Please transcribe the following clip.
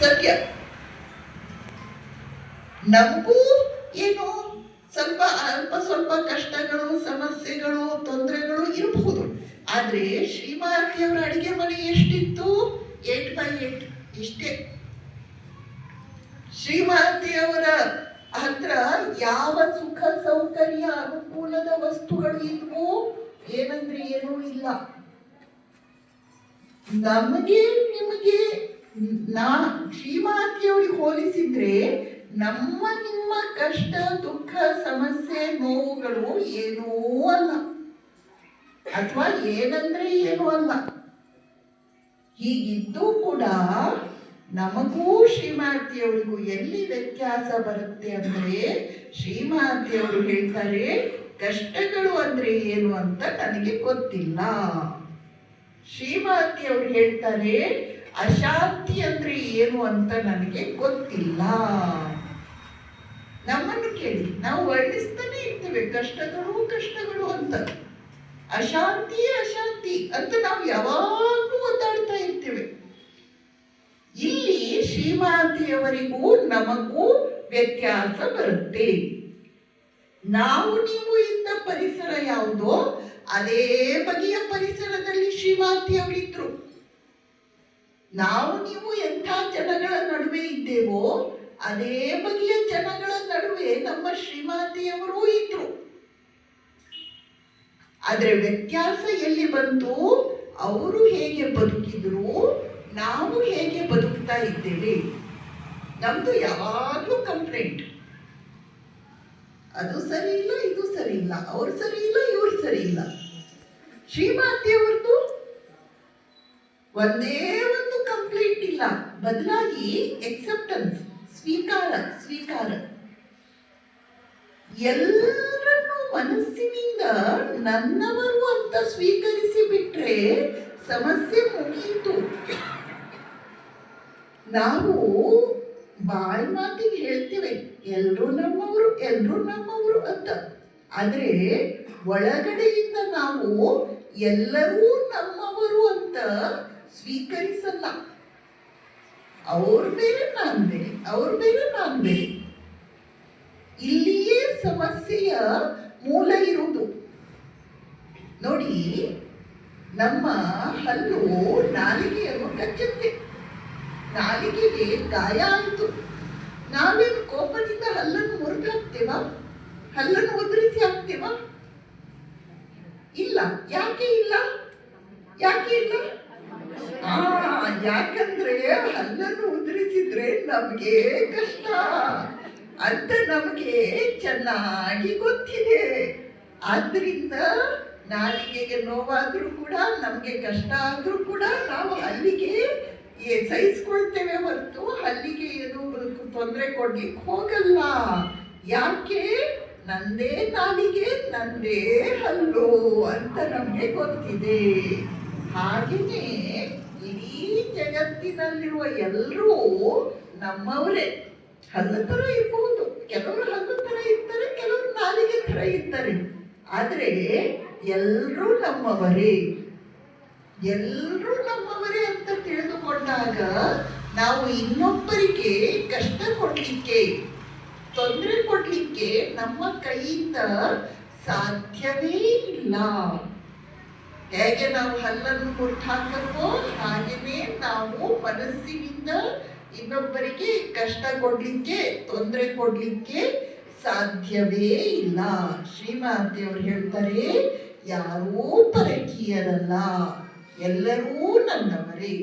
ಸತ್ಯ. ನಮಗೂ ಏನು ಅಲ್ಪ ಸ್ವಲ್ಪ ಕಷ್ಟಗಳು, ಸಮಸ್ಯೆಗಳು, ತೊಂದರೆಗಳು ಇರಬಹುದು. ಆದ್ರೆ ಶ್ರೀಮಾತೆಯವರ ಅಡಿಗೆ ಮನೆ ಎಷ್ಟಿತ್ತು? 8x8 ಇಷ್ಟೇ. ಶ್ರೀಮಾತೆಯವರ ಹತ್ರ ಯಾವ ಸುಖ ಸೌಕರ್ಯ ಅನುಕೂಲದ ವಸ್ತುಗಳು ಇದ್ವು? ಏನಂದ್ರೆ ಏನೂ ಇಲ್ಲ. ನಮಗೆ ನಿಮಗೆ ಶ್ರೀಮಾತೆಯವರಿಗೆ ಹೋಲಿಸಿದ್ರೆ ನಮ್ಮ ನಿಮ್ಮ ಕಷ್ಟ, ದುಃಖ, ಸಮಸ್ಯೆ, ನೋವುಗಳು ಏನೂ ಅಲ್ಲ, ಅಥವಾ ಏನಂದ್ರೆ ಏನೂ ಅಲ್ಲ. ಹೀಗಿದ್ದು ಕೂಡ ನಮಗೂ ಶ್ರೀಮಾತೆಯವರಿಗೂ ಎಲ್ಲಿ ವ್ಯತ್ಯಾಸ ಬರುತ್ತೆ ಅಂದ್ರೆ, ಶ್ರೀಮಾತೆಯವರು ಹೇಳ್ತಾರೆ ಕಷ್ಟಗಳು ಅಂದ್ರೆ ಏನು ಅಂತ ನನಗೆ ಗೊತ್ತಿಲ್ಲ. ಶ್ರೀಮಾತೆಯವರು ಹೇಳ್ತಾರೆ ಅಶಾಂತಿ ಅಂದ್ರೆ ಏನು ಅಂತ ನನಗೆ ಗೊತ್ತಿಲ್ಲ. ನಮ್ಮನ್ನು ಕೇಳಿ, ನಾವು ವರ್ಣಿಸ್ತಾನೆ ಇರ್ತೇವೆ ಕಷ್ಟಗಳು ಅಂತ. ಅಶಾಂತಿ ಅಂತ ನಾವು ಯಾವಾಗಲೂ ಒದ್ದಾಡ್ತಾ ಇರ್ತೇವೆ. ಇಲ್ಲಿ ಶ್ರೀಮಾತೆಯವರಿಗೂ ನಮಗೂ ವ್ಯತ್ಯಾಸ ಬರುತ್ತೆ. ನಾವು ನೀವು ಇದ್ದ ಪರಿಸರ ಯಾವುದೋ ಅದೇ ಬಗೆಯ ಪರಿಸರದಲ್ಲಿ ಶ್ರೀಮಾತೆಯವರಿದ್ರು. ನಾವು ನೀವು ಎಂಥ ಜನಗಳ ನಡುವೆ ಇದ್ದೇವೋ ಅದೇ ಬಗೆಯ ಜನಗಳ ನಡುವೆ ನಮ್ಮ ಶ್ರೀಮಾತೆಯವರೂ ಇದ್ರು. ಆದ್ರೆ ವ್ಯತ್ಯಾಸ ಎಲ್ಲಿ ಬಂತು? ಅವರು ಹೇಗೆ ಬದುಕಿದ್ರು, ನಾವು ಹೇಗೆ ಬದುಕ್ತಾ ಇದ್ದೇವೆ. ನಮ್ದು ಯಾವಾಗಲೂ ಕಂಪ್ಲೇಂಟ್, ಅದು ಸರಿ ಇಲ್ಲ, ಇದು ಸರಿ ಇಲ್ಲ, ಅವ್ರು ಸರಿ ಇಲ್ಲ, ಇವ್ರು ಸರಿ ಇಲ್ಲ. ಶ್ರೀಮಾತೆಯವ್ರದ್ದು ಒಂದೇ ಒಂದು ಕಂಪ್ಲೇಂಟ್ ಇಲ್ಲ, ಬದಲಾಗಿ ಎಕ್ಸೆಪ್ಟೆನ್ಸ್, ಸ್ವೀಕಾರ. ಎಲ್ಲರನ್ನು ಮನಸ್ಸಿನಿಂದ ನನ್ನವರು ಅಂತ ಸ್ವೀಕರಿಸಿ ಬಿಟ್ರೆ ಸಮಸ್ಯೆ ಮುಗಿಯಿತು. ನಾವು ಬಾಯಿ ಮಾತಿಗೆ ಹೇಳ್ತೇವೆ ಎಲ್ರೂ ನಮ್ಮವರು ಅಂತ, ಆದ್ರೆ ಒಳಗಡೆಯಿಂದ ನಾವು ಎಲ್ಲರೂ ನಮ್ಮವರು ಅಂತ ಸ್ವೀಕರಿಸಲ್ಲ. ಅವ್ರು ಬೇರೆ ನಾನು ಬೇರೆ, ಅವ್ರು ಬೇರೆ ನಾನು ಬೇರೆ. ಇಲ್ಲಿಯೇ ಸಮಸ್ಯೆಯ ಮೂಲ ಇರುವುದು. ನೋಡಿ, ನಮ್ಮ ಹಲ್ಲು ನಾಲಿಗೆಯನ್ನು ಕಚ್ಚುತ್ತೆ, ನಾಲಿಗೆಗೆ ಗಾಯ ಆಯಿತು. ನಾವೇನು ಕೋಪದಿಂದ ಹಲ್ಲನ್ನು ಮುರಿದು ಹಾಕ್ತೇವ? ಹಲ್ಲನ್ನು ಉದುರಿಸಿ ಹಾಕ್ತೇವ? ಇಲ್ಲ. ಯಾಕೆ ಇಲ್ಲ? ಯಾಕಂದ್ರೆ ಹಲ್ಲನ್ನು ಉದುರಿಸಿದ್ರೆ ನಮಗೆ ಕಷ್ಟ ಅಂತ ನಮಗೆ ಚೆನ್ನಾಗಿ ಗೊತ್ತಿದೆ. ಆದ್ರಿಂದ ನಾಲಿಗೆಗೆ ನೋವಾದ್ರೂ ಕೂಡ, ನಮ್ಗೆ ಕಷ್ಟ ಆದ್ರೂ ಕೂಡ ನಾವು ಹಲ್ಲಿಗೆ ಸಹಿಸ್ಕೊಳ್ತೇವೆ ಹೊರತು ಹಲ್ಲಿಗೆ ಏನು ತೊಂದರೆ ಕೊಡ್ಲಿಕ್ಕೆ ಹೋಗಲ್ಲ. ಯಾಕೆ? ನಂದೇ ನಾಲಿಗೆ, ನಂದೇ ಹಲ್ಲು ಅಂತ ನಮ್ಗೆ ಗೊತ್ತಿದೆ. ಹಾಗೆಯೇ ಇಡೀ ಜಗತ್ತಿನಲ್ಲಿರುವ ಎಲ್ಲರೂ ನಮ್ಮವರೇ. ಹಲ್ಲು ತರ ಇರಬಹುದು, ಕೆಲವರು ಹಲ್ಲು ತರ ಇರ್ತಾರೆ, ಕೆಲವರು ನಾಲಿಗೆ ತರ ಇರ್ತಾರೆ. ಆದ್ರೆ ಎಲ್ಲರೂ ನಮ್ಮವರೇ ಅಂತ ತಿಳಿದುಕೊಂಡಾಗ ನಾವು ಇನ್ನೊಬ್ಬರಿಗೆ ಕಷ್ಟ ಕೊಡ್ಲಿಕ್ಕೆ, ತೊಂದರೆ ಕೊಡ್ಲಿಕ್ಕೆ ನಮ್ಮ ಕೈಯಿಂದ ಸಾಧ್ಯವೇ ಇಲ್ಲ. ಹೇಗೆ ನಾವು ಹಲ್ಲನ್ನು ಮುರಿದು ಹಾಕಲ್ವೋ ಹಾಗೆಯೇ ನಾವು ಮನಸ್ಸಿನಿಂದ ಇನ್ನೊಬ್ಬರಿಗೆ ಕಷ್ಟ ಕೊಡ್ಲಿಕ್ಕೆ, ತೊಂದರೆ ಕೊಡ್ಲಿಕ್ಕೆ ಸಾಧ್ಯವೇ ಇಲ್ಲ. ಶ್ರೀಮಾತೆಯವರು ಹೇಳ್ತಾರೆ ಯಾರೂ ಪರಕೀಯರಲ್ಲ, ಎಲ್ಲರೂ ನನ್ನವರೇ.